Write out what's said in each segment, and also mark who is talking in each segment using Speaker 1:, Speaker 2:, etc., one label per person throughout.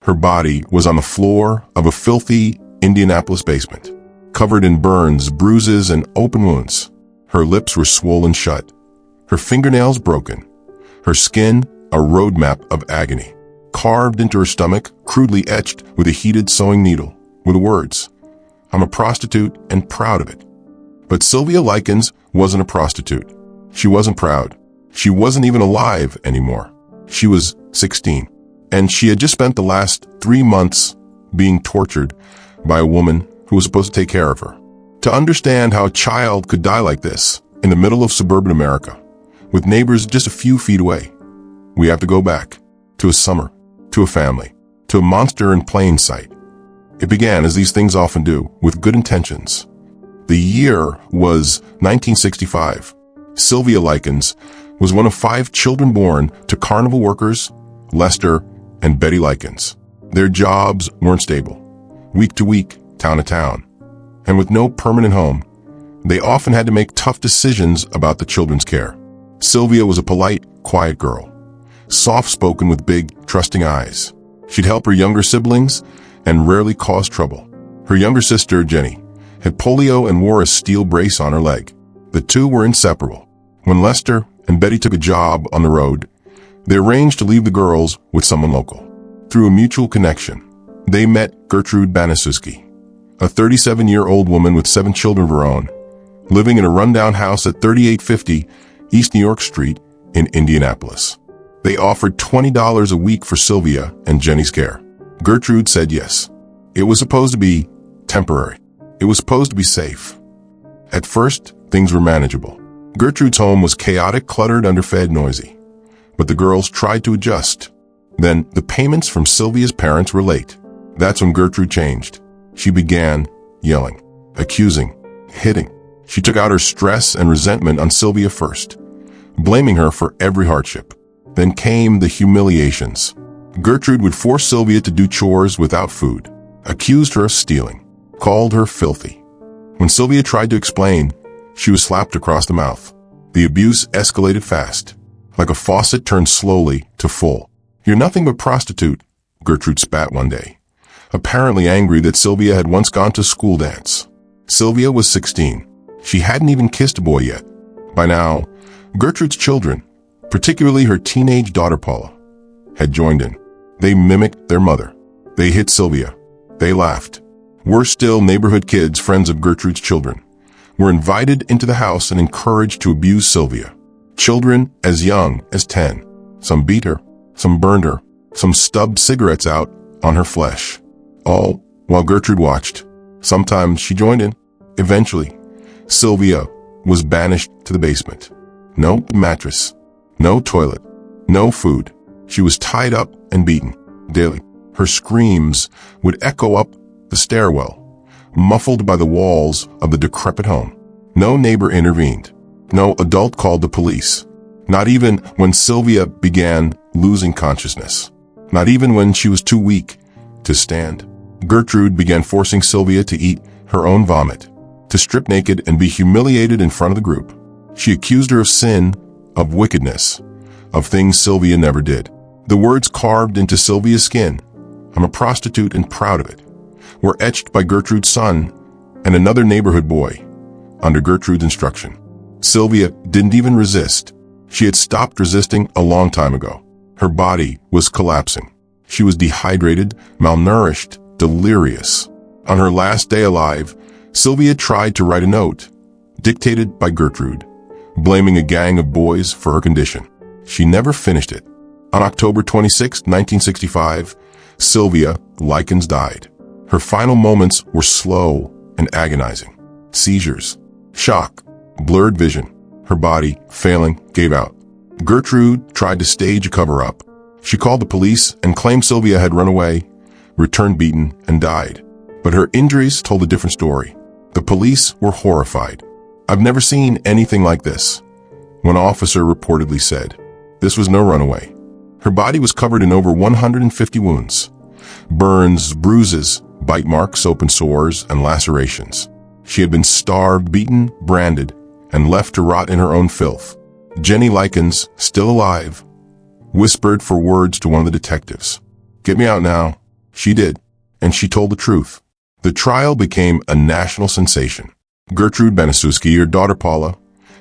Speaker 1: Her body was on the floor of a filthy Indianapolis basement, covered in burns, bruises, and open wounds. Her lips were swollen shut, her fingernails broken, her skin a roadmap of agony. Carved into her stomach, crudely etched with a heated sewing needle, were the words, "I'm a prostitute and proud of it." But Sylvia Likens wasn't a prostitute. She wasn't proud. She wasn't even alive anymore. She was 16, and she had just spent the last 3 months being tortured by a woman who was supposed to take care of her. To understand how a child could die like this, in the middle of suburban America, with neighbors just a few feet away, we have to go back to a summer, to a family, to a monster in plain sight. It began, as these things often do, with good intentions. The year was 1965. Sylvia Likens was one of 5 children born to carnival workers, Lester and Betty Likens. Their jobs weren't stable. Week to week, town to town. And with no permanent home, they often had to make tough decisions about the children's care. Sylvia was a polite, quiet girl, soft-spoken with big, trusting eyes. She'd help her younger siblings and rarely cause trouble. Her younger sister, Jenny, had polio and wore a steel brace on her leg. The two were inseparable. When Lester and Betty took a job on the road, they arranged to leave the girls with someone local. Through a mutual connection, they met Gertrude Baniszewski, a 37-year-old woman with 7 children of her own, living in a rundown house at 3850 East New York Street in Indianapolis. They offered $20 a week for Sylvia and Jenny's care. Gertrude said yes. It was supposed to be temporary. It was supposed to be safe. At first, things were manageable. Gertrude's home was chaotic, cluttered, underfed, noisy. But the girls tried to adjust. Then, the payments from Sylvia's parents were late. That's when Gertrude changed. She began yelling, accusing, hitting. She took out her stress and resentment on Sylvia first, blaming her for every hardship. Then came the humiliations. Gertrude would force Sylvia to do chores without food, accused her of stealing, called her filthy. When Sylvia tried to explain, she was slapped across the mouth. The abuse escalated fast, like a faucet turned slowly to full. "You're nothing but prostitute," Gertrude spat one day, apparently angry that Sylvia had once gone to school dance. Sylvia was 16. She hadn't even kissed a boy yet. By now, Gertrude's children, particularly her teenage daughter Paula, had joined in. They mimicked their mother. They hit Sylvia. They laughed. Worse still, neighborhood kids, friends of Gertrude's children, were invited into the house and encouraged to abuse Sylvia. Children as young as 10. Some beat her, some burned her, some stubbed cigarettes out on her flesh. All while Gertrude watched. Sometimes she joined in. Eventually, Sylvia was banished to the basement. No mattress, no toilet, no food. She was tied up and beaten daily. Her screams would echo up the stairwell, muffled by the walls of the decrepit home. No neighbor intervened. No adult called the police. Not even when Sylvia began losing consciousness. Not even when she was too weak to stand. Gertrude began forcing Sylvia to eat her own vomit, to strip naked and be humiliated in front of the group. She accused her of sin, of wickedness, of things Sylvia never did. The words carved into Sylvia's skin, "I'm a prostitute and proud of it," were etched by Gertrude's son and another neighborhood boy, under Gertrude's instruction. Sylvia didn't even resist. She had stopped resisting a long time ago. Her body was collapsing. She was dehydrated, malnourished, delirious. On her last day alive, Sylvia tried to write a note, dictated by Gertrude, blaming a gang of boys for her condition. She never finished it. On October 26, 1965, Sylvia Likens died. Her final moments were slow and agonizing. Seizures, shock, blurred vision. Her body, failing, gave out. Gertrude tried to stage a cover-up. She called the police and claimed Sylvia had run away, returned beaten, and died. But her injuries told a different story. The police were horrified. "I've never seen anything like this," one officer reportedly said. This was no runaway. Her body was covered in over 150 wounds. Burns, bruises, bite marks, open sores, and lacerations. She had been starved, beaten, branded, and left to rot in her own filth. Jenny Likens, still alive, whispered for words to one of the detectives. "Get me out now. She did, and she told the truth. The trial became a national sensation. Gertrude Baniszewski, her daughter Paula,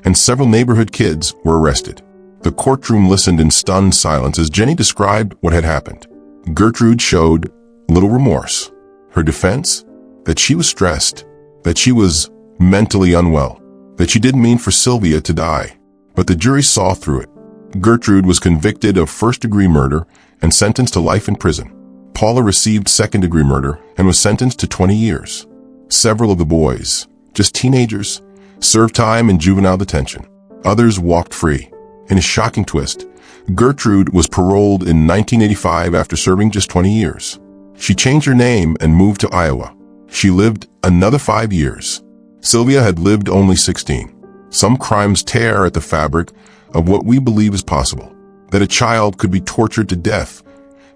Speaker 1: and several neighborhood kids were arrested. The courtroom listened in stunned silence as Jenny described what had happened. Gertrude showed little remorse. Her defense? That she was stressed, that she was mentally unwell, that she didn't mean for Sylvia to die. But the jury saw through it. Gertrude was convicted of first-degree murder and sentenced to life in prison. Paula received second-degree murder and was sentenced to 20 years. Several of the boys, just teenagers, served time in juvenile detention. Others walked free. In a shocking twist, Gertrude was paroled in 1985 after serving just 20 years. She changed her name and moved to Iowa. She lived another 5 years. Sylvia had lived only 16. Some crimes tear at the fabric of what we believe is possible. That a child could be tortured to death,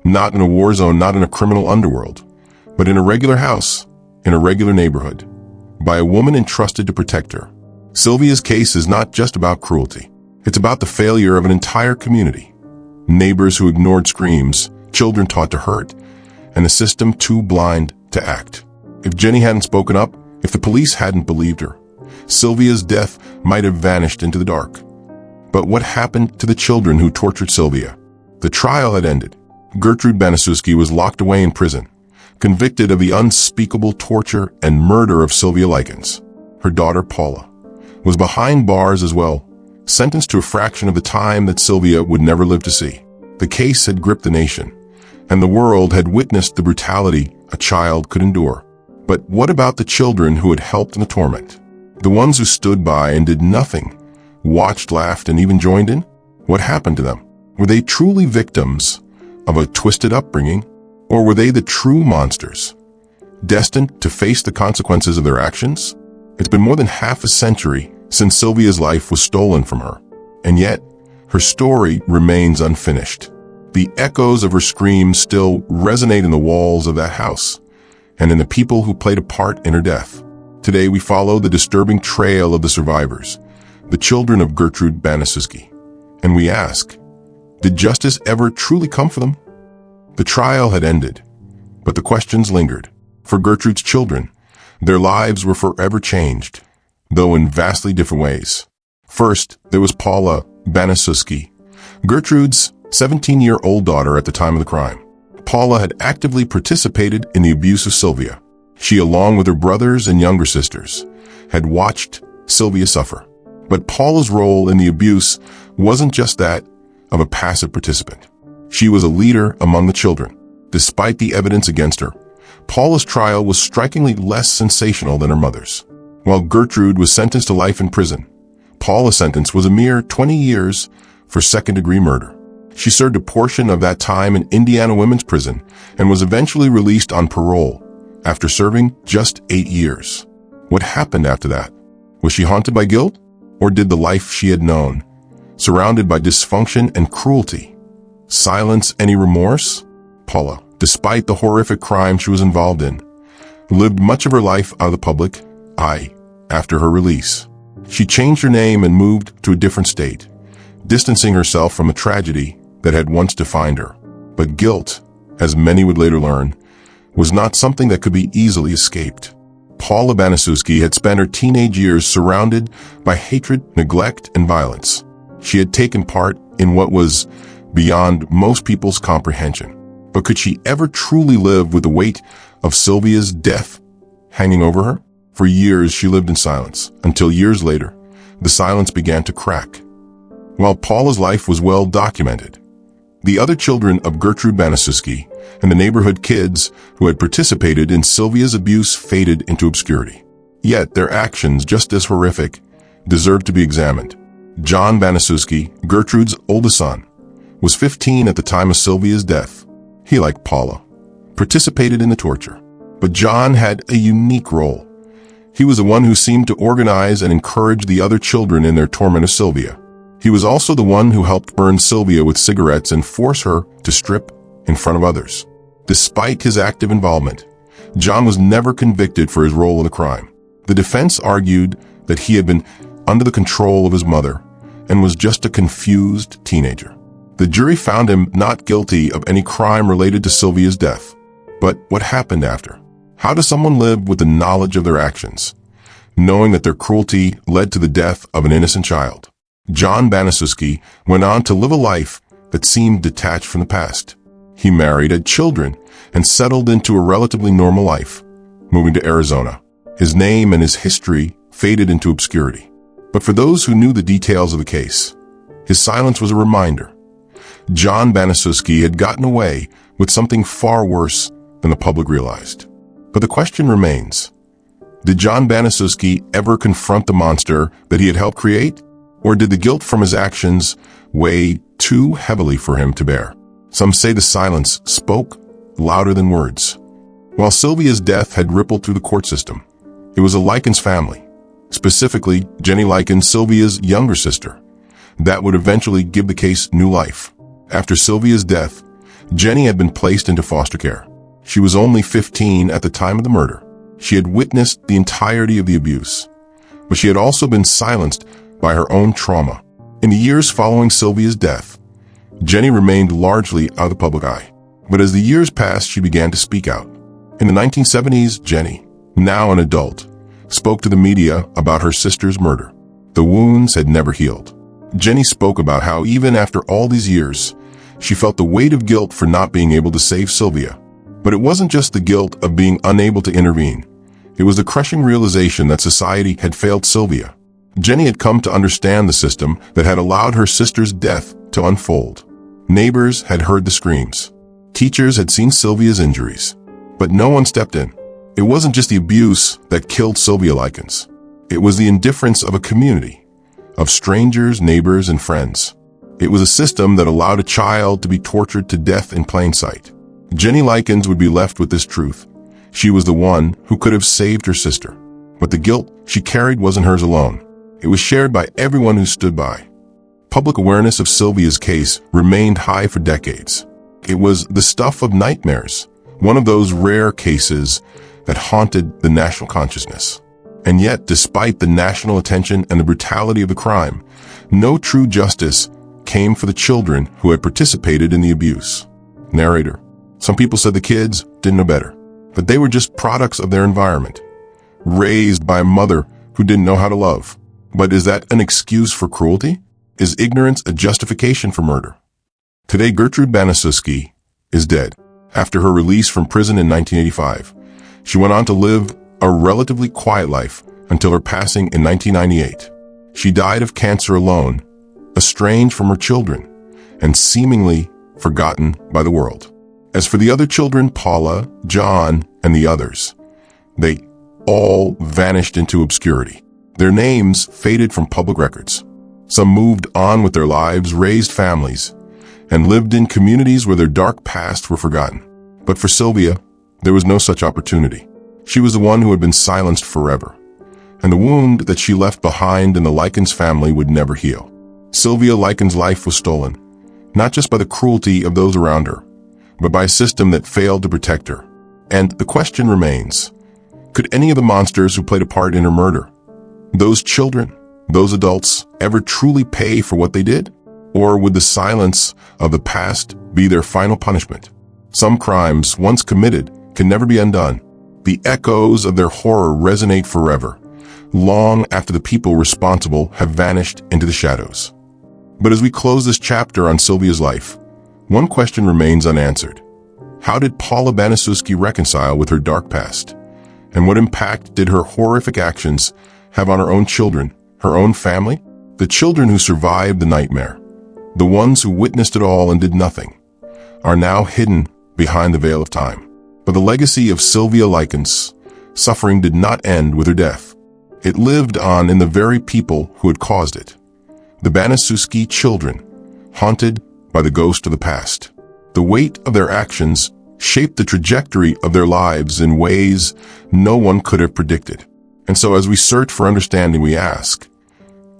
Speaker 1: not in a war zone, not in a criminal underworld, but in a regular house, in a regular neighborhood, by a woman entrusted to protect her. Sylvia's case is not just about cruelty. It's about the failure of an entire community. Neighbors who ignored screams, children taught to hurt, and a system too blind to act. If Jenny hadn't spoken up, if the police hadn't believed her, Sylvia's death might have vanished into the dark. But what happened to the children who tortured Sylvia? The trial had ended. Gertrude Baniszewski was locked away in prison, convicted of the unspeakable torture and murder of Sylvia Likens. Her daughter, Paula, was behind bars as well, sentenced to a fraction of the time that Sylvia would never live to see. The case had gripped the nation, and the world had witnessed the brutality a child could endure. But what about the children who had helped in the torment? The ones who stood by and did nothing, watched, laughed, and even joined in? What happened to them? Were they truly victims of a twisted upbringing, or were they the true monsters, destined to face the consequences of their actions? It's been more than half a century since Sylvia's life was stolen from her, and yet her story remains unfinished. The echoes of her screams still resonate in the walls of that house, and in the people who played a part in her death. Today we follow the disturbing trail of the survivors, the children of Gertrude Baniszewski, and we ask, did justice ever truly come for them? The trial had ended, but the questions lingered. For Gertrude's children, their lives were forever changed, though in vastly different ways. First, there was Paula Baniszewski, Gertrude's 17-year-old daughter at the time of the crime. Paula had actively participated in the abuse of Sylvia. She, along with her brothers and younger sisters, had watched Sylvia suffer. But Paula's role in the abuse wasn't just that of a passive participant. She was a leader among the children. Despite the evidence against her, Paula's trial was strikingly less sensational than her mother's. While Gertrude was sentenced to life in prison, Paula's sentence was a mere 20 years for second-degree murder. She served a portion of that time in Indiana Women's Prison and was eventually released on parole after serving just 8 years. What happened after that? Was she haunted by guilt? Or did the life she had known, surrounded by dysfunction and cruelty, silence any remorse? Paula, despite the horrific crime she was involved in, lived much of her life out of the public eye after her release. She changed her name and moved to a different state, distancing herself from a tragedy that had once defined her. But guilt, as many would later learn, was not something that could be easily escaped. Paula Baniszewski had spent her teenage years surrounded by hatred, neglect, and violence. She had taken part in what was beyond most people's comprehension. But could she ever truly live with the weight of Sylvia's death hanging over her? For years, she lived in silence, until years later, the silence began to crack. While Paula's life was well documented, the other children of Gertrude Baniszewski and the neighborhood kids who had participated in Sylvia's abuse faded into obscurity. Yet their actions, just as horrific, deserved to be examined. John Baniszewski, Gertrude's oldest son, was 15 at the time of Sylvia's death. He, like Paula, participated in the torture. But John had a unique role. He was the one who seemed to organize and encourage the other children in their torment of Sylvia. He was also the one who helped burn Sylvia with cigarettes and force her to strip in front of others. Despite his active involvement, John was never convicted for his role in the crime. The defense argued that he had been under the control of his mother and was just a confused teenager. The jury found him not guilty of any crime related to Sylvia's death. But what happened after? How does someone live with the knowledge of their actions, knowing that their cruelty led to the death of an innocent child? John Baniszewski went on to live a life that seemed detached from the past. He married, had children, and settled into a relatively normal life, moving to Arizona. His name and his history faded into obscurity. But for those who knew the details of the case, his silence was a reminder. John Baniszewski had gotten away with something far worse than the public realized. But the question remains, did John Baniszewski ever confront the monster that he had helped create? Or did the guilt from his actions weigh too heavily for him to bear? Some say the silence spoke louder than words. While Sylvia's death had rippled through the court system, it was a Likens family, specifically Jenny Likens, Sylvia's younger sister, that would eventually give the case new life. After Sylvia's death, Jenny had been placed into foster care. She was only 15 at the time of the murder. She had witnessed the entirety of the abuse, but she had also been silenced by her own trauma. In the years following Sylvia's death, Jenny remained largely out of the public eye. But as the years passed, she began to speak out. In the 1970s, Jenny, now an adult, spoke to the media about her sister's murder. The wounds had never healed. Jenny spoke about how even after all these years, she felt the weight of guilt for not being able to save Sylvia. But it wasn't just the guilt of being unable to intervene. It was the crushing realization that society had failed Sylvia. Jenny had come to understand the system that had allowed her sister's death to unfold. Neighbors had heard the screams. Teachers had seen Sylvia's injuries. But no one stepped in. It wasn't just the abuse that killed Sylvia Likens. It was the indifference of a community, of strangers, neighbors, and friends. It was a system that allowed a child to be tortured to death in plain sight. Jenny Likens would be left with this truth. She was the one who could have saved her sister. But the guilt she carried wasn't hers alone. It was shared by everyone who stood by. Public awareness of Sylvia's case remained high for decades. It was the stuff of nightmares, one of those rare cases that haunted the national consciousness. And yet, despite the national attention and the brutality of the crime, no true justice came for the children who had participated in the abuse. Narrator: some people said the kids didn't know better, but they were just products of their environment, raised by a mother who didn't know how to love. But is that an excuse for cruelty? Is ignorance a justification for murder? Today, Gertrude Baniszewski is dead. After her release from prison in 1985, she went on to live a relatively quiet life until her passing in 1998. She died of cancer alone, estranged from her children, and seemingly forgotten by the world. As for the other children, Paula, John, and the others, they all vanished into obscurity. Their names faded from public records. Some moved on with their lives, raised families, and lived in communities where their dark past were forgotten. But for Sylvia, there was no such opportunity. She was the one who had been silenced forever, and the wound that she left behind in the Likens family would never heal. Sylvia Likens' life was stolen, not just by the cruelty of those around her, but by a system that failed to protect her. And the question remains, could any of the monsters who played a part in her murder, those children, those adults, ever truly pay for what they did? Or would the silence of the past be their final punishment? Some crimes, once committed, can never be undone. The echoes of their horror resonate forever, long after the people responsible have vanished into the shadows. But as we close this chapter on Sylvia's life, one question remains unanswered. How did Paula Baniszewski reconcile with her dark past? And what impact did her horrific actions have on her own children, her own family? The children who survived the nightmare, the ones who witnessed it all and did nothing, are now hidden behind the veil of time. But the legacy of Sylvia Likens' suffering did not end with her death. It lived on in the very people who had caused it. The Baniszewski children, haunted by the ghost of the past. The weight of their actions shaped the trajectory of their lives in ways no one could have predicted. And so as we search for understanding, we ask,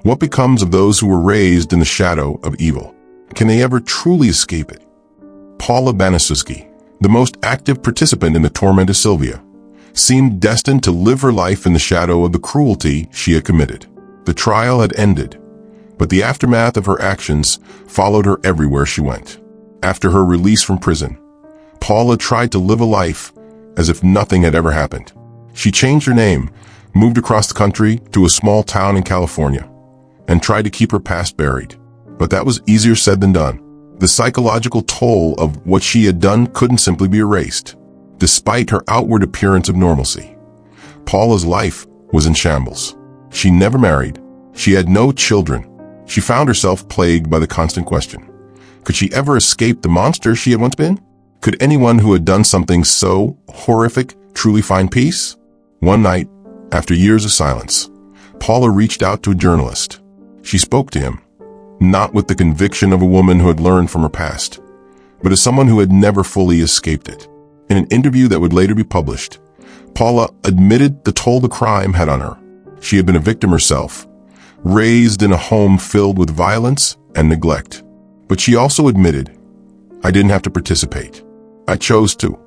Speaker 1: what becomes of those who were raised in the shadow of evil? Can they ever truly escape it? Paula Baniszewski, the most active participant in the torment of Sylvia, seemed destined to live her life in the shadow of the cruelty she had committed. The trial had ended, but the aftermath of her actions followed her everywhere she went. After her release from prison, Paula tried to live a life as if nothing had ever happened. She changed her name, moved across the country to a small town in California, and tried to keep her past buried. But that was easier said than done. The psychological toll of what she had done couldn't simply be erased. Despite her outward appearance of normalcy, Paula's life was in shambles. She never married. She had no children. She found herself plagued by the constant question: could she ever escape the monster she had once been? Could anyone who had done something so horrific truly find peace? One night, after years of silence, Paula reached out to a journalist. She spoke to him, not with the conviction of a woman who had learned from her past, but as someone who had never fully escaped it. In an interview that would later be published, Paula admitted the toll the crime had on her. She had been a victim herself, raised in a home filled with violence and neglect. But she also admitted, "I didn't have to participate. I chose to."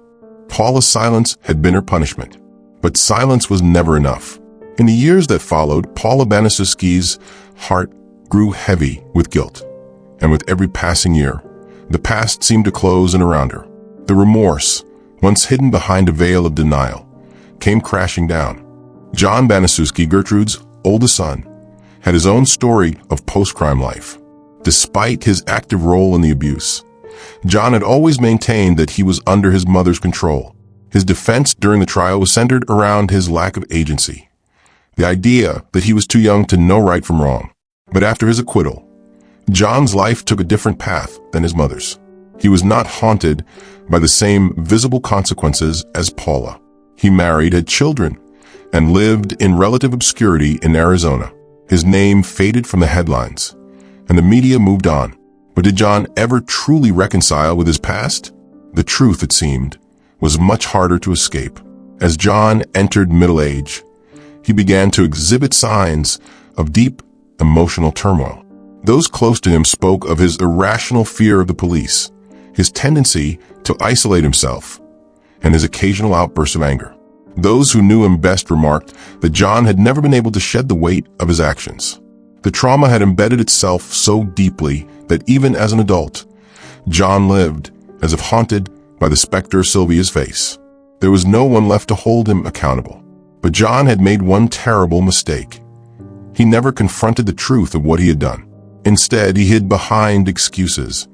Speaker 1: Paula's silence had been her punishment, but silence was never enough. In the years that followed, Paula Baniszewski's heart grew heavy with guilt, and with every passing year, the past seemed to close in around her. The remorse, once hidden behind a veil of denial, came crashing down. John Baniszewski, Gertrude's oldest son, had his own story of post-crime life. Despite his active role in the abuse, John had always maintained that he was under his mother's control. His defense during the trial was centered around his lack of agency, the idea that he was too young to know right from wrong. But after his acquittal, John's life took a different path than his mother's. He was not haunted by the same visible consequences as Paula. He married, had children, and lived in relative obscurity in Arizona. His name faded from the headlines, and the media moved on. But did John ever truly reconcile with his past? The truth, it seemed, was much harder to escape. As John entered middle age, he began to exhibit signs of deep emotional turmoil. Those close to him spoke of his irrational fear of the police, his tendency to isolate himself, and his occasional outbursts of anger. Those who knew him best remarked that John had never been able to shed the weight of his actions. The trauma had embedded itself so deeply that even as an adult, John lived as if haunted by the specter of Sylvia's face. There was no one left to hold him accountable. But John had made one terrible mistake. He never confronted the truth of what he had done. Instead, he hid behind excuses,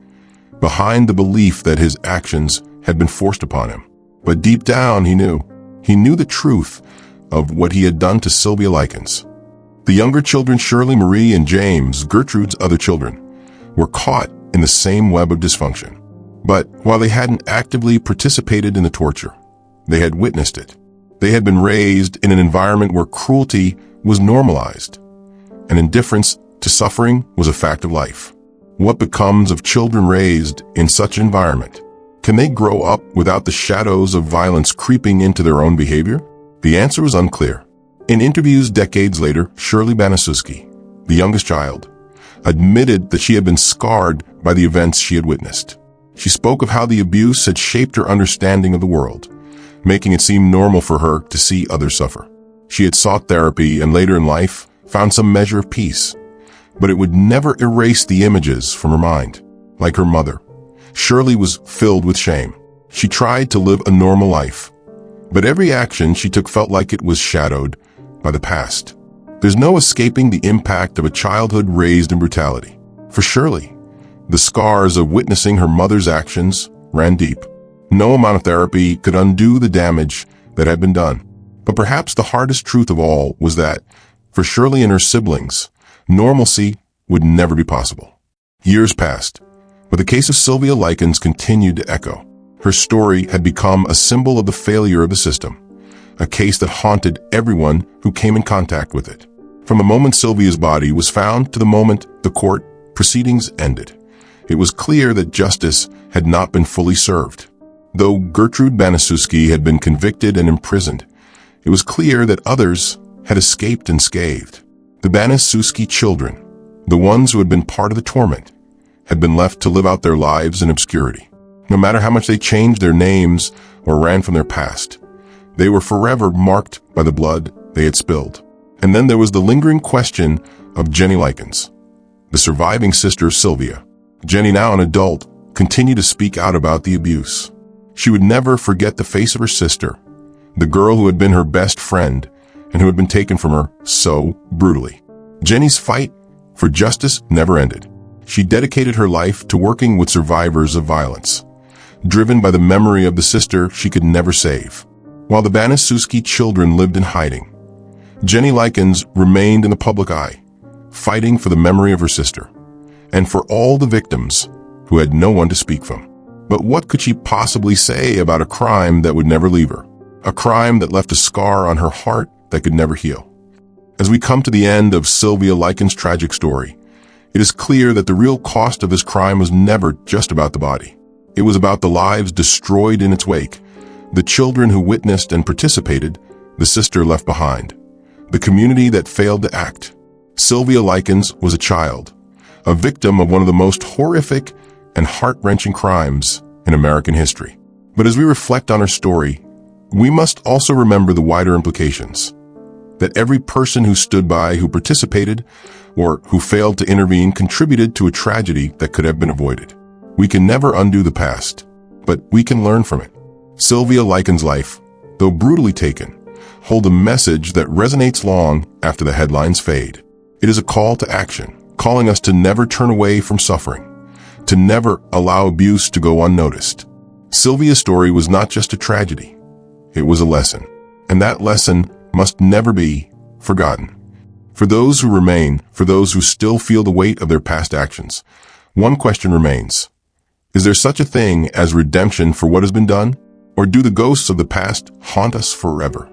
Speaker 1: behind the belief that his actions had been forced upon him. But deep down, he knew the truth of what he had done to Sylvia Likens. The younger children, Shirley, Marie, and James, Gertrude's other children, were caught in the same web of dysfunction. But while they hadn't actively participated in the torture, they had witnessed it. They had been raised in an environment where cruelty was normalized, and indifference to suffering was a fact of life. What becomes of children raised in such an environment? Can they grow up without the shadows of violence creeping into their own behavior? The answer was unclear. In interviews decades later, Shirley Baniszewski, the youngest child, admitted that she had been scarred by the events she had witnessed. She spoke of how the abuse had shaped her understanding of the world, making it seem normal for her to see others suffer. She had sought therapy and later in life found some measure of peace, but it would never erase the images from her mind. Like her mother, Shirley was filled with shame. She tried to live a normal life, but every action she took felt like it was shadowed by the past. There's no escaping the impact of a childhood raised in brutality. For Shirley, the scars of witnessing her mother's actions ran deep. No amount of therapy could undo the damage that had been done. But perhaps the hardest truth of all was that, for Shirley and her siblings, normalcy would never be possible. Years passed, but the case of Sylvia Likens continued to echo. Her story had become a symbol of the failure of the system, a case that haunted everyone who came in contact with it. From the moment Sylvia's body was found to the moment the court proceedings ended, it was clear that justice had not been fully served. Though Gertrude Baniszewski had been convicted and imprisoned, it was clear that others had escaped unscathed. The Baniszewski children, the ones who had been part of the torment, had been left to live out their lives in obscurity. No matter how much they changed their names or ran from their past, they were forever marked by the blood they had spilled. And then there was the lingering question of Jenny Likens, the surviving sister of Sylvia. Jenny, now an adult, continued to speak out about the abuse. She would never forget the face of her sister, the girl who had been her best friend and who had been taken from her so brutally. Jenny's fight for justice never ended. She dedicated her life to working with survivors of violence, driven by the memory of the sister she could never save. While the Baniszewski children lived in hiding, Jenny Likens remained in the public eye, fighting for the memory of her sister, and for all the victims who had no one to speak from. But what could she possibly say about a crime that would never leave her? A crime that left a scar on her heart that could never heal. As we come to the end of Sylvia Likens' tragic story, it is clear that the real cost of this crime was never just about the body. It was about the lives destroyed in its wake, the children who witnessed and participated, the sister left behind, the community that failed to act. Sylvia Likens was a child, a victim of one of the most horrific and heart-wrenching crimes in American history. But as we reflect on her story, we must also remember the wider implications. That every person who stood by, who participated, or who failed to intervene contributed to a tragedy that could have been avoided. We can never undo the past, but we can learn from it. Sylvia Likens' life, though brutally taken, holds a message that resonates long after the headlines fade. It is a call to action, calling us to never turn away from suffering, to never allow abuse to go unnoticed. Sylvia's story was not just a tragedy. It was a lesson, and that lesson must never be forgotten. For those who remain, for those who still feel the weight of their past actions, one question remains. Is there such a thing as redemption for what has been done? Or do the ghosts of the past haunt us forever?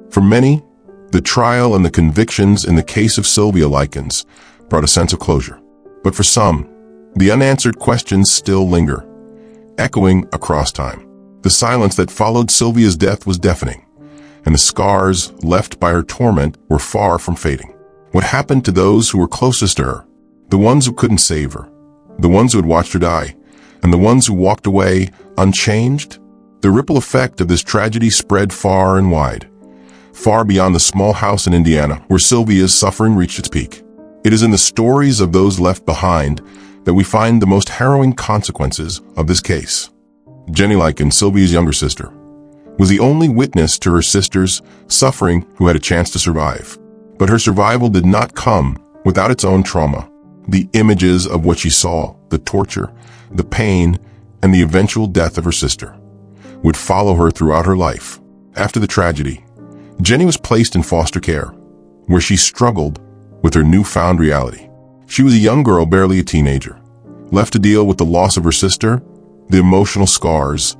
Speaker 1: For many, the trial and the convictions in the case of Sylvia Likens brought a sense of closure. But for some, the unanswered questions still linger, echoing across time. The silence that followed Sylvia's death was deafening, and the scars left by her torment were far from fading. What happened to those who were closest to her? The ones who couldn't save her, the ones who had watched her die, and the ones who walked away unchanged? The ripple effect of this tragedy spread far and wide, far beyond the small house in Indiana where Sylvia's suffering reached its peak. It is in the stories of those left behind that we find the most harrowing consequences of this case. Jenny Likens, Sylvia's younger sister, was the only witness to her sister's suffering who had a chance to survive. But her survival did not come without its own trauma. The images of what she saw, the torture, the pain, and the eventual death of her sister would follow her throughout her life. After the tragedy, Jenny was placed in foster care, where she struggled with her newfound reality. She was a young girl, barely a teenager, left to deal with the loss of her sister, the emotional scars,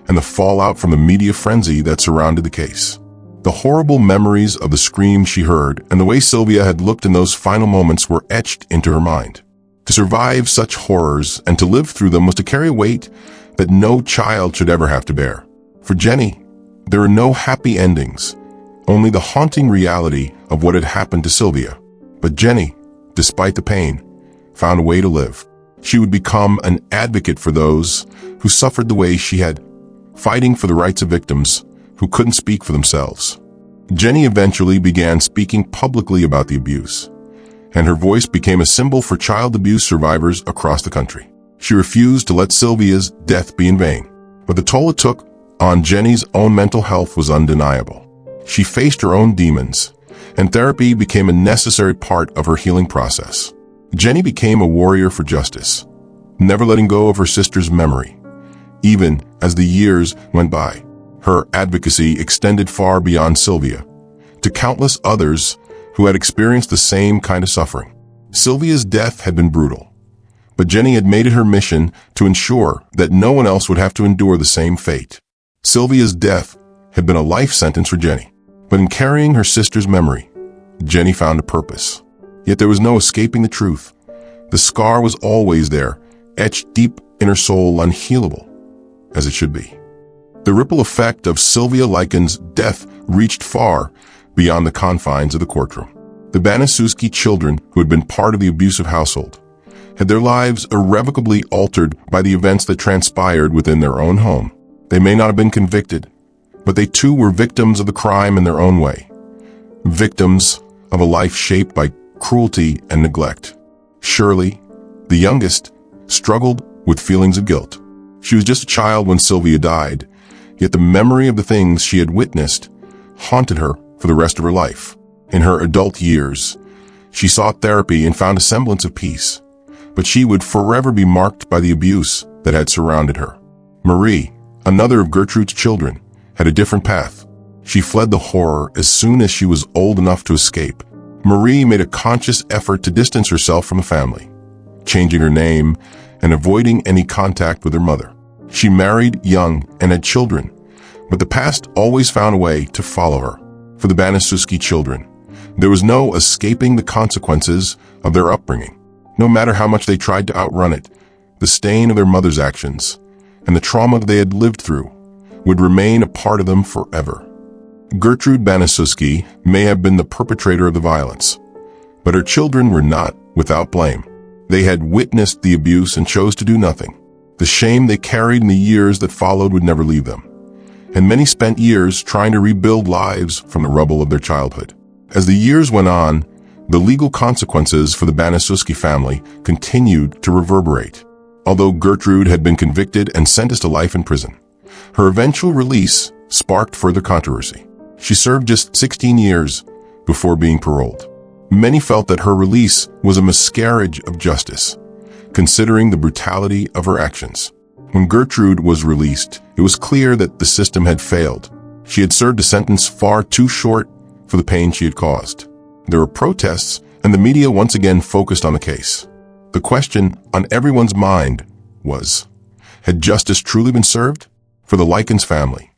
Speaker 1: and the fallout from the media frenzy that surrounded the case. The horrible memories of the screams she heard and the way Sylvia had looked in those final moments were etched into her mind. To survive such horrors and to live through them was to carry a weight that no child should ever have to bear. For Jenny, there are no happy endings, only the haunting reality of what had happened to Sylvia. But Jenny, despite the pain, found a way to live. She would become an advocate for those who suffered the way she had, fighting for the rights of victims who couldn't speak for themselves. Jenny eventually began speaking publicly about the abuse, and her voice became a symbol for child abuse survivors across the country. She refused to let Sylvia's death be in vain, but the toll it took on Jenny's own mental health was undeniable. She faced her own demons, and therapy became a necessary part of her healing process. Jenny became a warrior for justice, never letting go of her sister's memory. Even as the years went by, her advocacy extended far beyond Sylvia, to countless others who had experienced the same kind of suffering. Sylvia's death had been brutal, but Jenny had made it her mission to ensure that no one else would have to endure the same fate. Sylvia's death had been a life sentence for Jenny, but in carrying her sister's memory, Jenny found a purpose. Yet there was no escaping the truth. The scar was always there, etched deep in her soul, unhealable, as it should be. The ripple effect of Sylvia Likens' death reached far beyond the confines of the courtroom. The Baniszewski children, who had been part of the abusive household, had their lives irrevocably altered by the events that transpired within their own home. They may not have been convicted, but they too were victims of the crime in their own way. Victims of a life shaped by cruelty and neglect. Shirley, the youngest, struggled with feelings of guilt. She was just a child when Sylvia died, yet the memory of the things she had witnessed haunted her for the rest of her life. In her adult years, she sought therapy and found a semblance of peace, but she would forever be marked by the abuse that had surrounded her. Marie, another of Gertrude's children, had a different path. She fled the horror as soon as she was old enough to escape. Marie made a conscious effort to distance herself from the family, changing her name and avoiding any contact with her mother. She married young and had children, but the past always found a way to follow her. For the Baniszewski children, there was no escaping the consequences of their upbringing. No matter how much they tried to outrun it, the stain of their mother's actions and the trauma they had lived through would remain a part of them forever. Gertrude Baniszewski may have been the perpetrator of the violence, but her children were not without blame. They had witnessed the abuse and chose to do nothing. The shame they carried in the years that followed would never leave them, and many spent years trying to rebuild lives from the rubble of their childhood. As the years went on, the legal consequences for the Baniszewski family continued to reverberate. Although Gertrude had been convicted and sentenced to life in prison, her eventual release sparked further controversy. She served just 16 years before being paroled. Many felt that her release was a miscarriage of justice, considering the brutality of her actions. When Gertrude was released, it was clear that the system had failed. She had served a sentence far too short for the pain she had caused. There were protests, and the media once again focused on the case. The question on everyone's mind was, had justice truly been served? For the Likens family,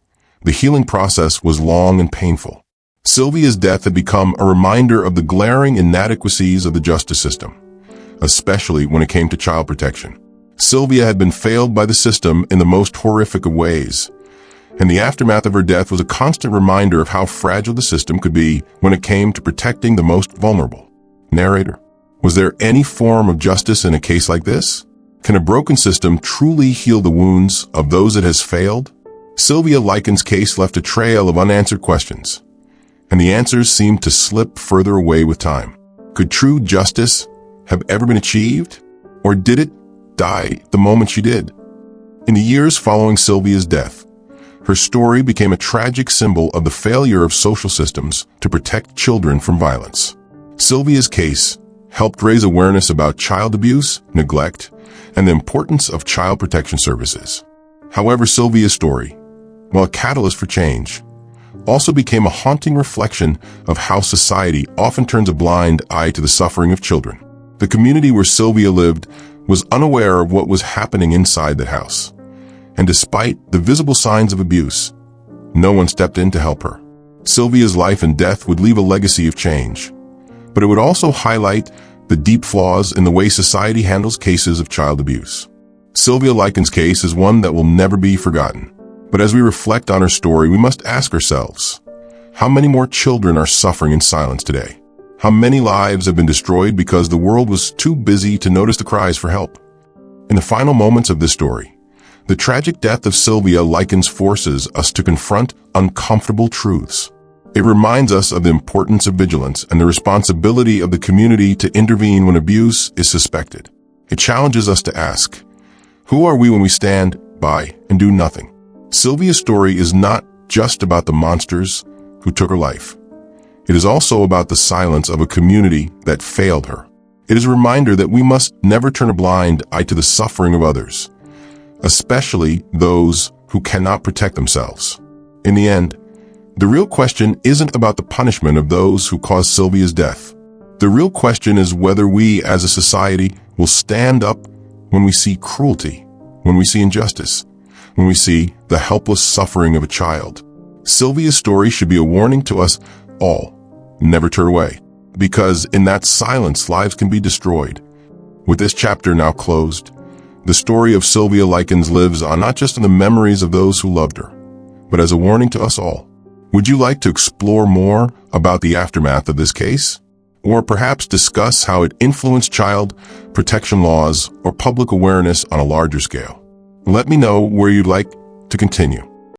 Speaker 1: the healing process was long and painful. Sylvia's death had become a reminder of the glaring inadequacies of the justice system, especially when it came to child protection. Sylvia had been failed by the system in the most horrific of ways, and the aftermath of her death was a constant reminder of how fragile the system could be when it came to protecting the most vulnerable. Narrator, was there any form of justice in a case like this? Can a broken system truly heal the wounds of those it has failed? Sylvia Likens' case left a trail of unanswered questions, and the answers seemed to slip further away with time. Could true justice have ever been achieved, or did it die the moment she did? In the years following Sylvia's death, her story became a tragic symbol of the failure of social systems to protect children from violence. Sylvia's case helped raise awareness about child abuse, neglect, and the importance of child protection services. However, Sylvia's story, while a catalyst for change, also became a haunting reflection of how society often turns a blind eye to the suffering of children. The community where Sylvia lived was unaware of what was happening inside that house, and despite the visible signs of abuse, no one stepped in to help her. Sylvia's life and death would leave a legacy of change, but it would also highlight the deep flaws in the way society handles cases of child abuse. Sylvia Likens' case is one that will never be forgotten. But as we reflect on her story, we must ask ourselves, how many more children are suffering in silence today? How many lives have been destroyed because the world was too busy to notice the cries for help? In the final moments of this story, the tragic death of Sylvia Likens forces us to confront uncomfortable truths. It reminds us of the importance of vigilance and the responsibility of the community to intervene when abuse is suspected. It challenges us to ask, who are we when we stand by and do nothing? Sylvia's story is not just about the monsters who took her life. It is also about the silence of a community that failed her. It is a reminder that we must never turn a blind eye to the suffering of others, especially those who cannot protect themselves. In the end, the real question isn't about the punishment of those who caused Sylvia's death. The real question is whether we as a society will stand up when we see cruelty, when we see injustice, when we see the helpless suffering of a child. Sylvia's story should be a warning to us all. Never turn away, because in that silence, lives can be destroyed. With this chapter now closed, the story of Sylvia Likens lives on not just in the memories of those who loved her, but as a warning to us all. Would you like to explore more about the aftermath of this case? Or perhaps discuss how it influenced child protection laws or public awareness on a larger scale? Let me know where you'd like to continue.